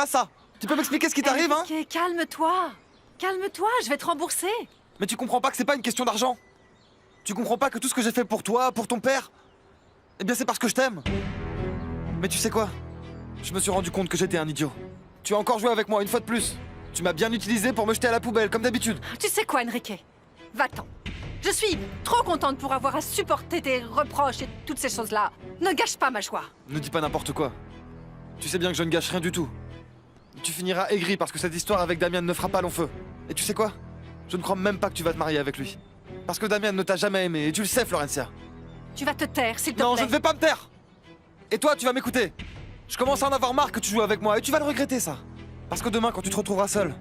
pas ça. Tu peux m'expliquer ce qui t'arrive, hein? Ok, calme-toi. Calme-toi, je vais te rembourser. Mais tu comprends pas que c'est pas une question d'argent? Tu comprends pas que tout ce que j'ai fait pour toi, pour ton père, eh bien c'est parce que je t'aime. Mais tu sais quoi? Je me suis rendu compte que j'étais un idiot. Tu as encore joué avec moi une fois de plus. Tu m'as bien utilisé pour me jeter à la poubelle, comme d'habitude. Tu sais quoi, Enrique? Va-t'en. Je suis trop contente pour avoir à supporter tes reproches et toutes ces choses-là. Ne gâche pas ma joie. Ne dis pas n'importe quoi. Tu sais bien que je ne gâche rien du tout. Tu finiras aigri parce que cette histoire avec Damien ne fera pas long feu. Et tu sais quoi? Je ne crois même pas que tu vas te marier avec lui. Parce que Damien ne t'a jamais aimé, et tu le sais, Florencia. Tu vas te taire, s'il te Non, plaît. je ne vais pas me taire. Et toi, tu vas m'écouter. Je commence à en avoir marre que tu joues avec moi, et tu vas le regretter, ça. Parce que demain, quand tu te retrouveras seul,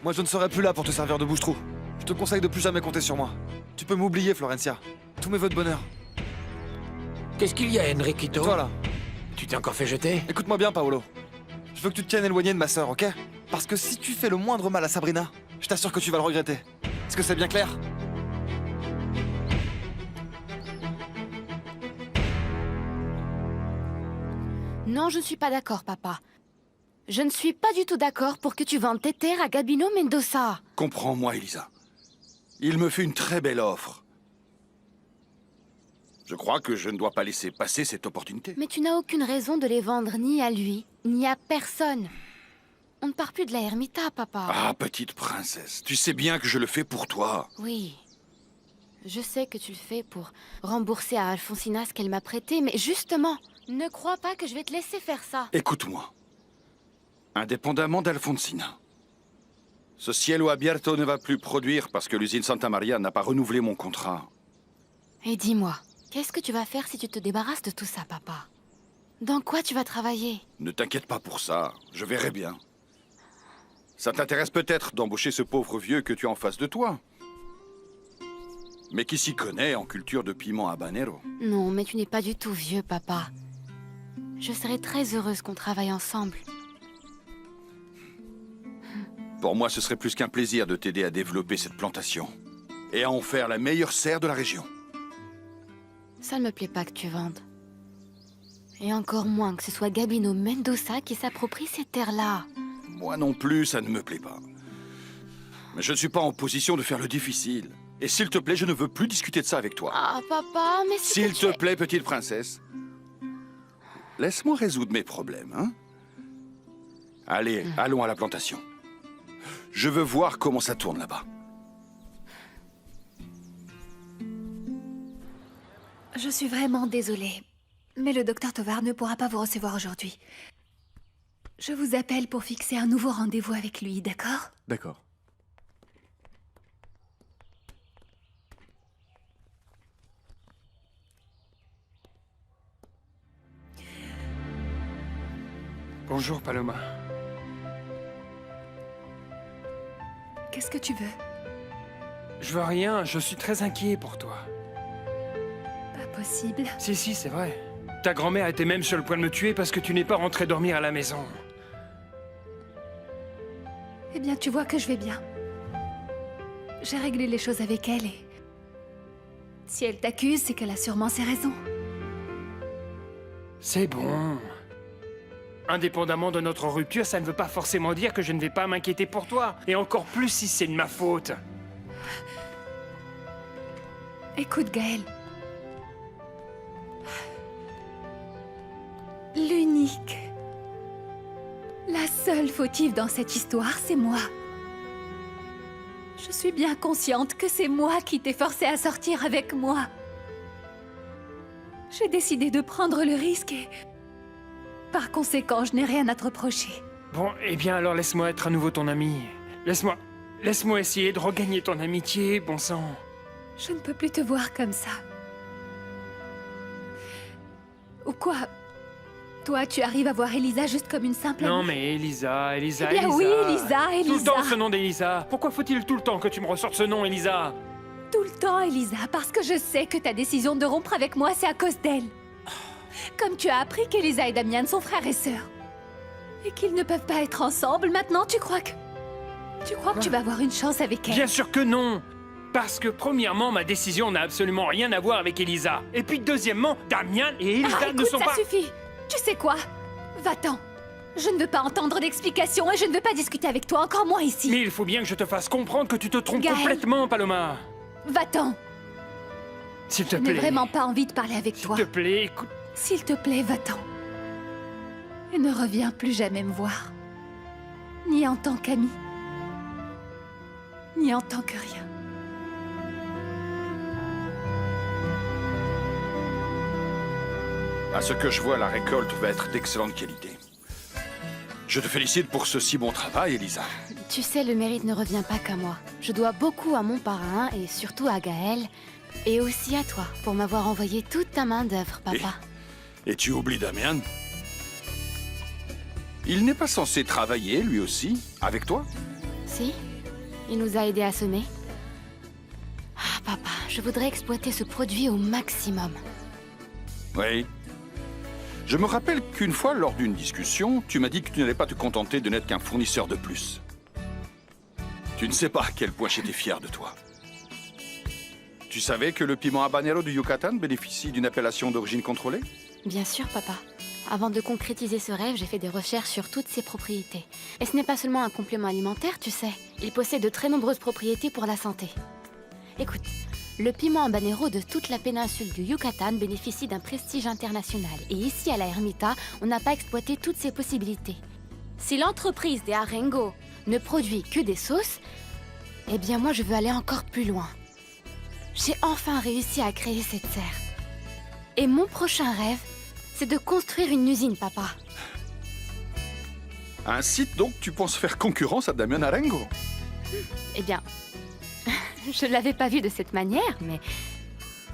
moi je ne serai plus là pour te servir de bouche-trou. Je te conseille de plus jamais compter sur moi. Tu peux m'oublier, Florencia. Tous mes vœux de bonheur. Qu'est-ce qu'il y a, Enriquito? Toi, là. Tu t'es encore fait jeter? Écoute-moi bien, Paolo. Je veux que tu te tiennes éloigné de ma sœur, ok? Parce que si tu fais le moindre mal à Sabrina, je t'assure que tu vas le regretter. Est-ce que c'est bien clair? Non, je ne suis pas d'accord, papa. Je ne suis pas du tout d'accord pour que tu vendes tes terres à Gabino Mendoza. Comprends-moi, Elisa. Il me fait une très belle offre. Je crois que je ne dois pas laisser passer cette opportunité. Mais tu n'as aucune raison de les vendre ni à lui, ni à personne. On ne part plus de la ermita, papa. Ah, petite princesse, tu sais bien que je le fais pour toi. Oui. Je sais que tu le fais pour rembourser à Alfonsina ce qu'elle m'a prêté, mais justement, ne crois pas que je vais te laisser faire ça. Écoute-moi. Indépendamment d'Alfonsina, ce cielo abierto ne va plus produire parce que l'usine Santa Maria n'a pas renouvelé mon contrat. Et dis-moi, qu'est-ce que tu vas faire si tu te débarrasses de tout ça, papa? Dans quoi tu vas travailler? Ne t'inquiète pas pour ça, je verrai bien. Ça t'intéresse peut-être d'embaucher ce pauvre vieux que tu as en face de toi. Mais qui s'y connaît en culture de piment habanero? Non, mais tu n'es pas du tout vieux, papa. Je serais très heureuse qu'on travaille ensemble. Pour moi, ce serait plus qu'un plaisir de t'aider à développer cette plantation. Et à en faire la meilleure serre de la région. Ça ne me plaît pas que tu vendes. Et encore moins que ce soit Gabino Mendoza qui s'approprie ces terres-là. Moi non plus, ça ne me plaît pas. Mais je ne suis pas en position de faire le difficile. Et s'il te plaît, je ne veux plus discuter de ça avec toi. Ah, papa, mais S'il te plaît, petite princesse. Laisse-moi résoudre mes problèmes, hein? Allez, allons à la plantation. Je veux voir comment ça tourne là-bas. Je suis vraiment désolée, mais le docteur Tovar ne pourra pas vous recevoir aujourd'hui. Je vous appelle pour fixer un nouveau rendez-vous avec lui, d'accord? D'accord. Bonjour, Paloma. Qu'est-ce que tu veux? Je veux rien, je suis très inquiet pour toi. Pas possible. Si, c'est vrai. Ta grand-mère était même sur le point de me tuer parce que tu n'es pas rentré dormir à la maison. Eh bien, tu vois que je vais bien. J'ai réglé les choses avec elle et... Si elle t'accuse, c'est qu'elle a sûrement ses raisons. C'est bon. Indépendamment de notre rupture, ça ne veut pas forcément dire que je ne vais pas m'inquiéter pour toi. Et encore plus si c'est de ma faute. Écoute, Gaël. L'unique, la seule fautive dans cette histoire, c'est moi. Je suis bien consciente que c'est moi qui t'ai forcé à sortir avec moi. J'ai décidé de prendre le risque et... Par conséquent, je n'ai rien à te reprocher. Bon, eh bien alors laisse-moi être à nouveau ton ami. Laisse-moi essayer de regagner ton amitié, bon sang. Je ne peux plus te voir comme ça. Ou quoi? Toi, tu arrives à voir Elisa juste comme une simple amie? Non mais Elisa... Eh bien oui, Elisa. Tout le temps ce nom d'Elisa. Pourquoi faut-il tout le temps que tu me ressortes ce nom, Elisa? Tout le temps, Elisa, parce que je sais que ta décision de rompre avec moi, c'est à cause d'elle. Comme tu as appris qu'Elisa et Damian sont frères et sœurs. Et qu'ils ne peuvent pas être ensemble, maintenant tu crois que... Tu crois que tu vas avoir une chance avec elle? Bien sûr que non. Parce que premièrement, ma décision n'a absolument rien à voir avec Elisa. Et puis deuxiémement, Damian et Elisa écoute, ne sont ça pas... suffit. Tu sais quoi? Va-t'en. Je ne veux pas entendre d'explications et je ne veux pas discuter avec toi, encore moins ici. Mais il faut bien que je te fasse comprendre que tu te trompes Gaël. complètement, Paloma. Va-t'en. S'il te Je n'ai plaît. vraiment pas envie de parler avec toi. S'il te plaît, écoute. S'il te plaît, va-t'en. Et ne reviens plus jamais me voir. Ni en tant qu'ami, ni en tant que rien. À ce que je vois, la récolte va être d'excellente qualité. Je te félicite pour ce si bon travail, Elisa. Tu sais, le mérite ne revient pas qu'à moi. Je dois beaucoup à mon parrain et surtout à Gaël. Et aussi à toi, pour m'avoir envoyé toute ta main d'œuvre, papa. Et tu oublies Damian? Il n'est pas censé travailler, lui aussi, avec toi? Si, il nous a aidés à semer. Ah, papa, je voudrais exploiter ce produit au maximum. Oui. Je me rappelle qu'une fois, lors d'une discussion, tu m'as dit que tu n'allais pas te contenter de n'être qu'un fournisseur de plus. Tu ne sais pas à quel point j'étais fier de toi. Tu savais que le piment habanero du Yucatan bénéficie d'une appellation d'origine contrôlée? Bien sûr, papa. Avant de concrétiser ce rêve, j'ai fait des recherches sur toutes ses propriétés. Et ce n'est pas seulement un complément alimentaire, tu sais. Il possède de très nombreuses propriétés pour la santé. Écoute, le piment habanero de toute la péninsule du Yucatan bénéficie d'un prestige international. Et ici, à la Ermita, on n'a pas exploité toutes ses possibilités. Si l'entreprise des Arengo ne produit que des sauces, eh bien moi, je veux aller encore plus loin. J'ai enfin réussi à créer cette serre. Et mon prochain rêve, c'est de construire une usine, papa. Un site, donc, tu penses faire concurrence à Damian Arengo? Eh bien, je l'avais pas vu de cette manière,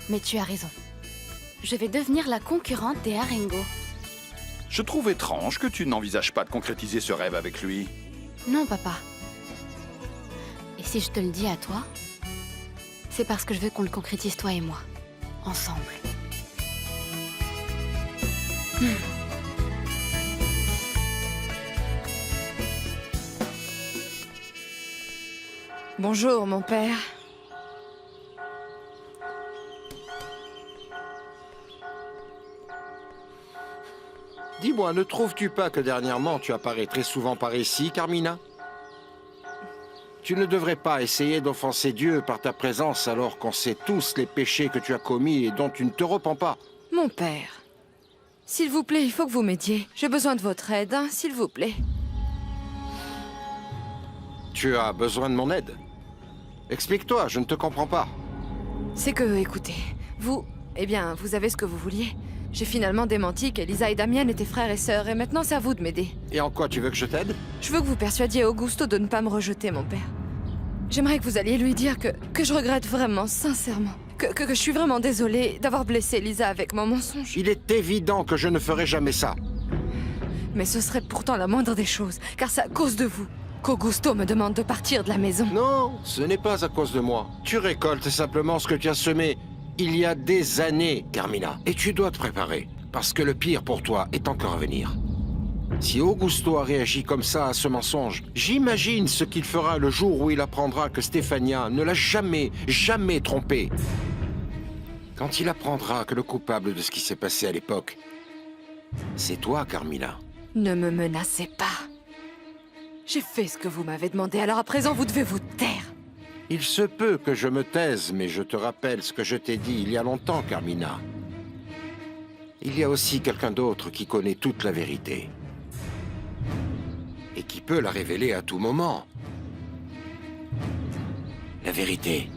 mais tu as raison. Je vais devenir la concurrente des Arengo. Je trouve étrange que tu n'envisages pas de concrétiser ce rêve avec lui. Non, papa. Et si je te le dis à toi, c'est parce que je veux qu'on le concrétise, toi et moi. Ensemble. Bonjour, mon père. Dis-moi, ne trouves-tu pas que dernièrement tu apparais très souvent par ici, Carmina? Tu ne devrais pas essayer d'offenser Dieu par ta présence alors qu'on sait tous les péchés que tu as commis et dont tu ne te repens pas. Mon père. S'il vous plaît, il faut que vous m'aidiez. J'ai besoin de votre aide, hein, s'il vous plaît. Tu as besoin de mon aide? Explique-toi, je ne te comprends pas. C'est que, écoutez, vous... Eh bien, vous avez ce que vous vouliez. J'ai finalement démenti qu'Elisa et Damien étaient frères et sœurs, et maintenant c'est à vous de m'aider. Et en quoi tu veux que je t'aide? Je veux que vous persuadiez Augusto de ne pas me rejeter, mon père. J'aimerais que vous alliez lui dire que je regrette vraiment, sincèrement. Que je suis vraiment désolée d'avoir blessé Elisa avec mon mensonge. Il est évident que je ne ferai jamais ça. Mais ce serait pourtant la moindre des choses, car c'est à cause de vous qu'Augusto me demande de partir de la maison. Non, ce n'est pas à cause de moi. Tu récoltes simplement ce que tu as semé il y a des années, Carmina. Et tu dois te préparer, parce que le pire pour toi est encore à venir. Si Augusto a réagi comme ça à ce mensonge, j'imagine ce qu'il fera le jour où il apprendra que Stefania ne l'a jamais trompé. Quand il apprendra que le coupable de ce qui s'est passé à l'époque, c'est toi, Carmina. Ne me menacez pas. J'ai fait ce que vous m'avez demandé, alors à présent vous devez vous taire. Il se peut que je me taise, mais je te rappelle ce que je t'ai dit il y a longtemps, Carmina. Il y a aussi quelqu'un d'autre qui connaît toute la vérité. Et qui peut la révéler à tout moment. La vérité.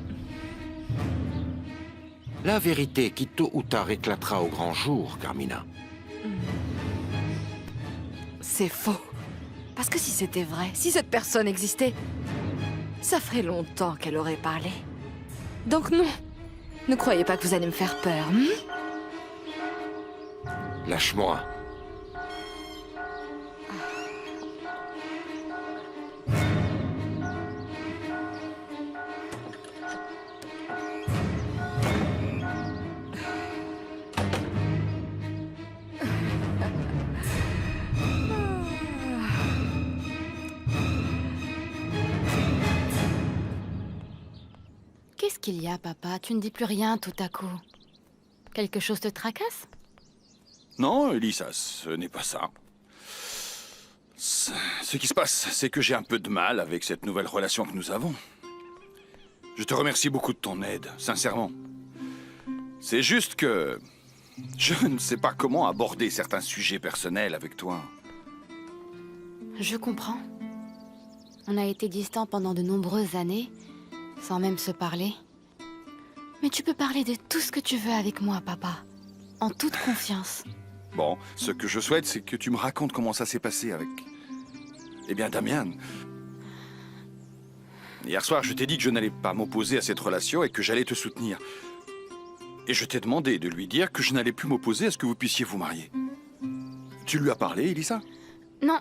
La vérité qui tôt ou tard éclatera au grand jour, Carmina. C'est faux. Parce que si c'était vrai, si cette personne existait, ça ferait longtemps qu'elle aurait parlé. Donc non, ne croyez pas que vous allez me faire peur, Lâche-moi. Qu'est-ce qu'il y a, papa? Tu ne dis plus rien tout à coup. Quelque chose te tracasse? Non, Elisa, ce n'est pas ça. Ce qui se passe, c'est que j'ai un peu de mal avec cette nouvelle relation que nous avons. Je te remercie beaucoup de ton aide, sincèrement. C'est juste que... je ne sais pas comment aborder certains sujets personnels avec toi. Je comprends. On a été distants pendant de nombreuses années, sans même se parler. Mais tu peux parler de tout ce que tu veux avec moi, papa. En toute confiance. Bon, ce que je souhaite, c'est que tu me racontes comment ça s'est passé avec... eh bien, Damian. Hier soir, je t'ai dit que je n'allais pas m'opposer à cette relation et que j'allais te soutenir. Et je t'ai demandé de lui dire que je n'allais plus m'opposer à ce que vous puissiez vous marier. Tu lui as parlé, Elisa? Non.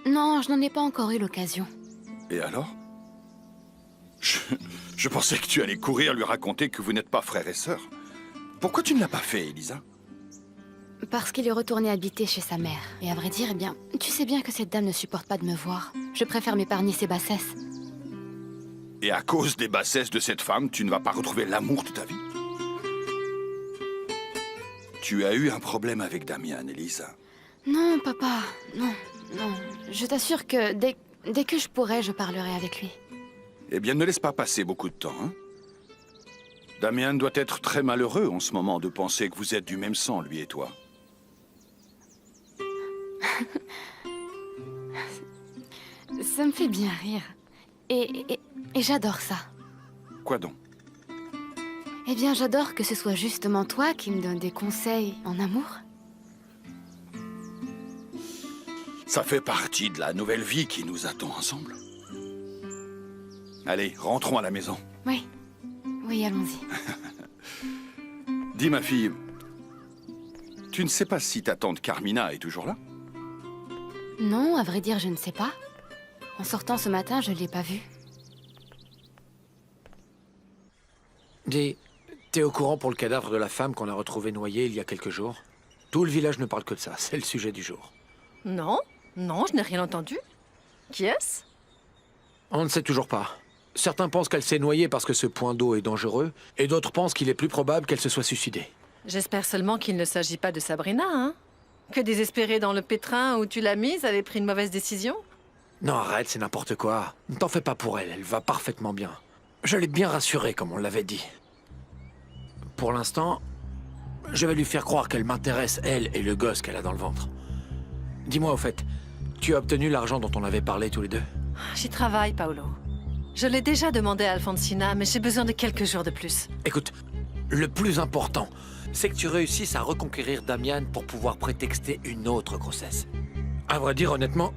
Non, je n'en ai pas encore eu l'occasion. Et alors? Je pensais que tu allais courir lui raconter que vous n'êtes pas frère et sœur. Pourquoi tu ne l'as pas fait, Elisa? Parce qu'il est retourné habiter chez sa mère. Et à vrai dire, eh bien, tu sais bien que cette dame ne supporte pas de me voir. Je préfère m'épargner ses bassesses. Et à cause des bassesses de cette femme, tu ne vas pas retrouver l'amour de ta vie? Tu as eu un problème avec Damian, Elisa. Non, papa, non, non. Je t'assure que dès que je pourrai, je parlerai avec lui. Eh bien, ne laisse pas passer beaucoup de temps, hein? Damian doit être très malheureux en ce moment de penser que vous êtes du même sang, lui et toi. Ça me fait bien rire. Et j'adore ça. Quoi donc? Eh bien, j'adore que ce soit justement toi qui me donne des conseils en amour. Ça fait partie de la nouvelle vie qui nous attend ensemble. Allez, rentrons à la maison. Oui. Oui, allons-y. Dis, ma fille, tu ne sais pas si ta tante Carmina est toujours là? Non, à vrai dire, je ne sais pas. En sortant ce matin, je ne l'ai pas vue. Dis, t'es au courant pour le cadavre de la femme qu'on a retrouvée noyée il y a quelques jours? Tout le village ne parle que de ça, c'est le sujet du jour. Non, non, je n'ai rien entendu. Qui est-ce? On ne sait toujours pas. Certains pensent qu'elle s'est noyée parce que ce point d'eau est dangereux, et d'autres pensent qu'il est plus probable qu'elle se soit suicidée. J'espère seulement qu'il ne s'agit pas de Sabrina, hein? Que désespérée dans le pétrin où tu l'as mise avait pris une mauvaise décision? Non, arrête, c'est n'importe quoi. Ne t'en fais pas pour elle, elle va parfaitement bien. Je l'ai bien rassurée, comme on l'avait dit. Pour l'instant, je vais lui faire croire qu'elle m'intéresse, elle et le gosse qu'elle a dans le ventre. Dis-moi, au fait, tu as obtenu l'argent dont on avait parlé tous les deux? J'y travaille, Paolo. Je l'ai déjà demandé à Alfonsina, mais j'ai besoin de quelques jours de plus. Écoute, le plus important, c'est que tu réussisses à reconquérir Damian pour pouvoir prétexter une autre grossesse. À vrai dire, honnêtement,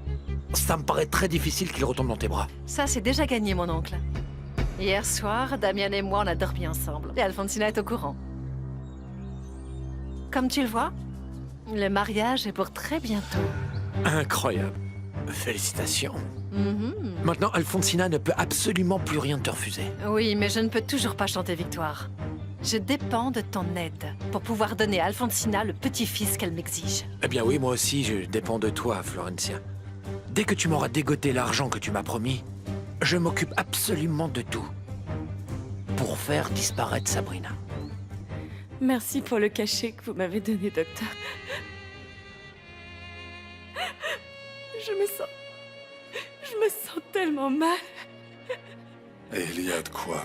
ça me paraît très difficile qu'il retombe dans tes bras. Ça, c'est déjà gagné, mon oncle. Hier soir, Damian et moi, on a dormi ensemble. Et Alfonsina est au courant. Comme tu le vois, le mariage est pour très bientôt. Incroyable. Félicitations. Mhm. Maintenant, Alfonsina ne peut absolument plus rien te refuser. Oui, mais je ne peux toujours pas chanter victoire. Je dépends de ton aide pour pouvoir donner à Alfonsina le petit-fils qu'elle m'exige. Eh bien oui, moi aussi, je dépends de toi, Florencia. Dès que tu m'auras dégoté l'argent que tu m'as promis, je m'occupe absolument de tout. Pour faire disparaître Sabrina. Merci pour le cachet que vous m'avez donné, docteur. Je me sens tellement mal. Et il y a de quoi.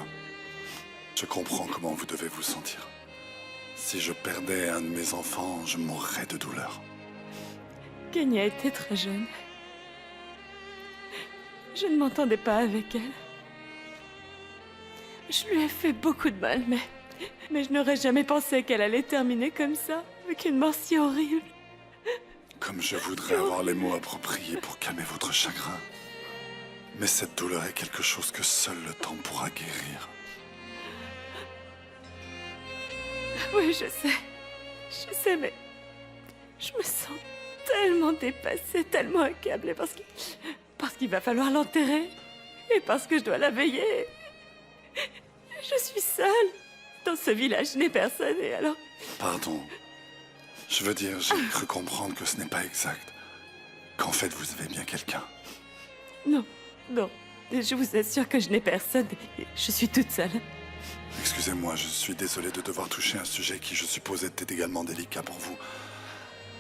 Je comprends comment vous devez vous sentir. Si je perdais un de mes enfants, je mourrais de douleur. Kenya était très jeune. Je ne m'entendais pas avec elle. Je lui ai fait beaucoup de mal, mais je n'aurais jamais pensé qu'elle allait terminer comme ça, avec une mort si horrible. Comme je voudrais avoir les mots appropriés pour calmer votre chagrin. Mais cette douleur est quelque chose que seul le temps pourra guérir. Oui, je sais, mais je me sens tellement dépassée, tellement accablée parce qu'il va falloir l'enterrer et parce que je dois la veiller. Je suis seule. Dans ce village, je n'ai personne et alors... Pardon. Je veux dire, j'ai cru comprendre que ce n'est pas exact. Qu'en fait, vous avez bien quelqu'un. Non. Et je vous assure que je n'ai personne et je suis toute seule. Excusez-moi, je suis désolé de devoir toucher un sujet qui, je suppose, était également délicat pour vous.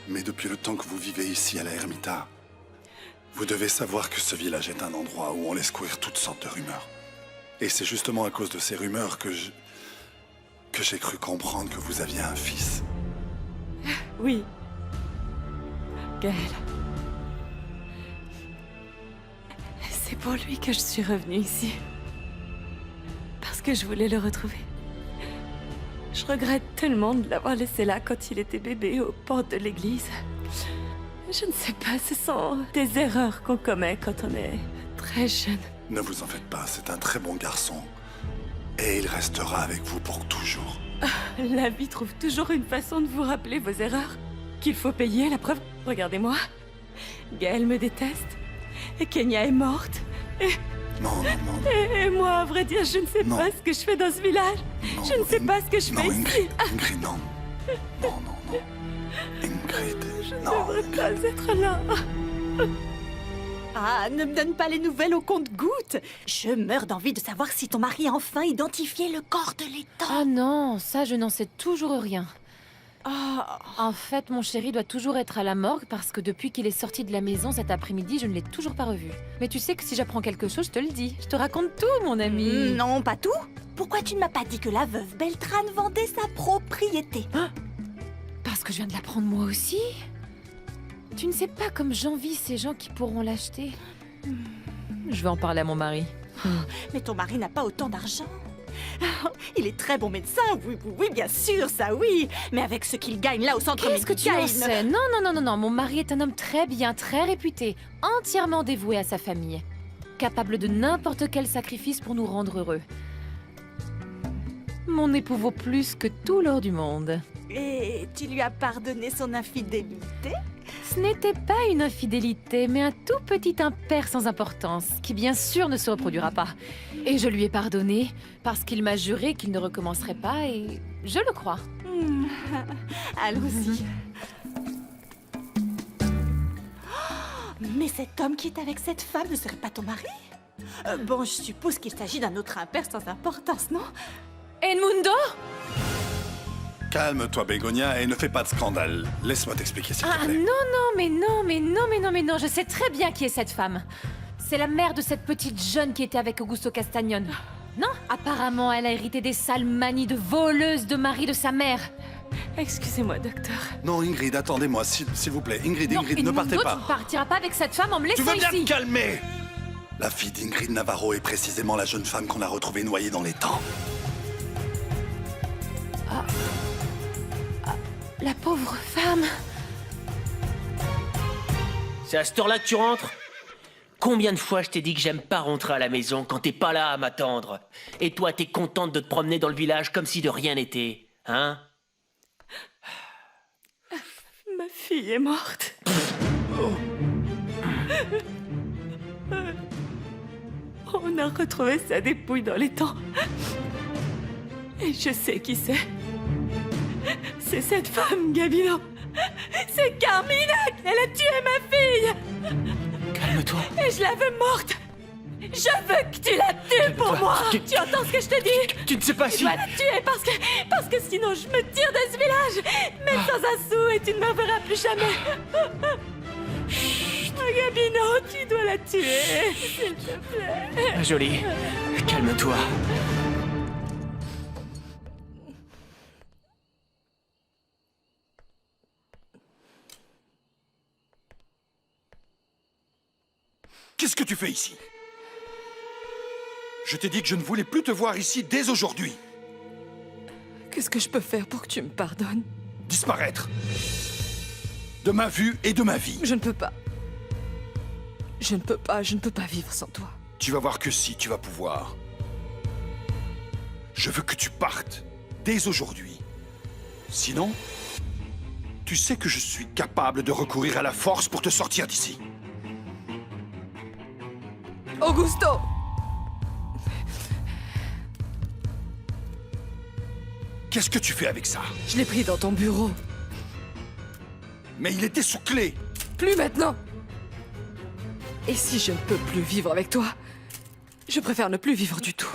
Mais depuis le temps que vous vivez ici à la Ermita, Vous devez savoir que ce village est un endroit où on laisse courir toutes sortes de rumeurs. Et c'est justement à cause de ces rumeurs que j'ai cru comprendre que vous aviez un fils. Oui. Gaël. C'est pour lui que je suis revenue ici. Parce que je voulais le retrouver. Je regrette tellement de l'avoir laissé là quand il était bébé aux portes de l'église. Je ne sais pas, ce sont des erreurs qu'on commet quand on est très jeune. Ne vous en faites pas, c'est un très bon garçon. Et il restera avec vous pour toujours. La vie trouve toujours une façon de vous rappeler vos erreurs. Qu'il faut payer, la preuve. Regardez-moi. Gaël me déteste. Et Kenya est morte. Non, non, non. Et moi, à vrai dire, je ne sais Non. pas ce que je fais dans ce village. Non, Je ne sais pas ce que je non, fais Ingrid, ici. Ingrid, non. Non, non, non. Ingrid, Je ne non. devrais pas être là. Ah, ne me donne pas les nouvelles au compte-gouttes. Je meurs d'envie de savoir si ton mari a enfin identifié le corps de l'étang. Ah non, ça je n'en sais toujours rien. Ah, En fait, mon chéri doit toujours être à la morgue parce que depuis qu'il est sorti de la maison cet après-midi, je ne l'ai toujours pas revu. Mais tu sais que si j'apprends quelque chose, je te le dis. Je te raconte tout, mon ami. non, pas tout. Pourquoi tu ne m'as pas dit que la veuve Beltrane vendait sa propriété? Parce que je viens de l'apprendre moi aussi. Tu ne sais pas comme j'envie ces gens qui pourront l'acheter. Je vais en parler à mon mari. Mais ton mari n'a pas autant d'argent. Il est très bon médecin, oui, oui, oui, bien sûr, ça oui. Mais avec ce qu'il gagne là au centre Qu'est-ce que tu médical, en sais? Non, non, non, non, non. Mon mari est un homme très bien, très réputé, entièrement dévoué à sa famille, capable de n'importe quel sacrifice pour nous rendre heureux. Mon époux vaut plus que tout l'or du monde. Et tu lui as pardonné son infidélité? Ce n'était pas une infidélité, mais un tout petit impair sans importance, qui bien sûr ne se reproduira pas. Et je lui ai pardonné, parce qu'il m'a juré qu'il ne recommencerait pas, et je le crois. Allons-y. Mais cet homme qui est avec cette femme ne serait pas ton mari? Bon, je suppose qu'il s'agit d'un autre impair sans importance, non? Edmundo? Calme-toi, Bégonia, et ne fais pas de scandale. Laisse-moi t'expliquer, s'il te Ah plaît. non, non, mais non, mais non, mais non, mais non, je sais très bien qui est cette femme. C'est la mère de cette petite jeune qui était avec Augusto Castagnone. Non, apparemment, elle a hérité des sales manies de voleuse de mari de sa mère. Excusez-moi, docteur. Non, Ingrid, attendez-moi, s'il vous plaît. Ingrid, Non, Ingrid, ne Edmundo, partez tu pas. ne partiras pas avec cette femme en me Tu laissant veux bien ici. te calmer? La fille d'Ingrid Navarro est précisément la jeune femme qu'on a retrouvée noyée dans l'étang. La pauvre femme. C'est à cette heure-là que tu rentres? Combien de fois je t'ai dit que j'aime pas rentrer à la maison quand t'es pas là à m'attendre? Et toi, t'es contente de te promener dans le village comme si de rien n'était, hein? Ma fille est morte. On a retrouvé sa dépouille dans les temps. Et je sais qui c'est. C'est cette femme, Gabino. C'est Carmina. Elle a tué ma fille. Calme-toi. Et je la veux morte. Je veux que tu la tues pour moi. Tu entends ce que je te dis? Tu ne sais pas Tu si... dois la tuer parce que sinon je me tire de ce village. Même sans un sou et tu ne me reverras plus jamais. Oh, Gabino, tu dois la tuer. S'il te plaît. Jolie, calme-toi. Qu'est-ce que tu fais ici? Je t'ai dit que je ne voulais plus te voir ici dès aujourd'hui. Qu'est-ce que je peux faire pour que tu me pardonnes? Disparaître. De ma vue et de ma vie. Je ne peux pas. Je ne peux pas vivre sans toi. Tu vas voir que si, tu vas pouvoir. Je veux que tu partes dès aujourd'hui. Sinon, tu sais que je suis capable de recourir à la force pour te sortir d'ici. Augusto! Qu'est-ce que tu fais avec ça? Je l'ai pris dans ton bureau. Mais il était sous clé. Plus maintenant! Et si je ne peux plus vivre avec toi, je préfère ne plus vivre du tout.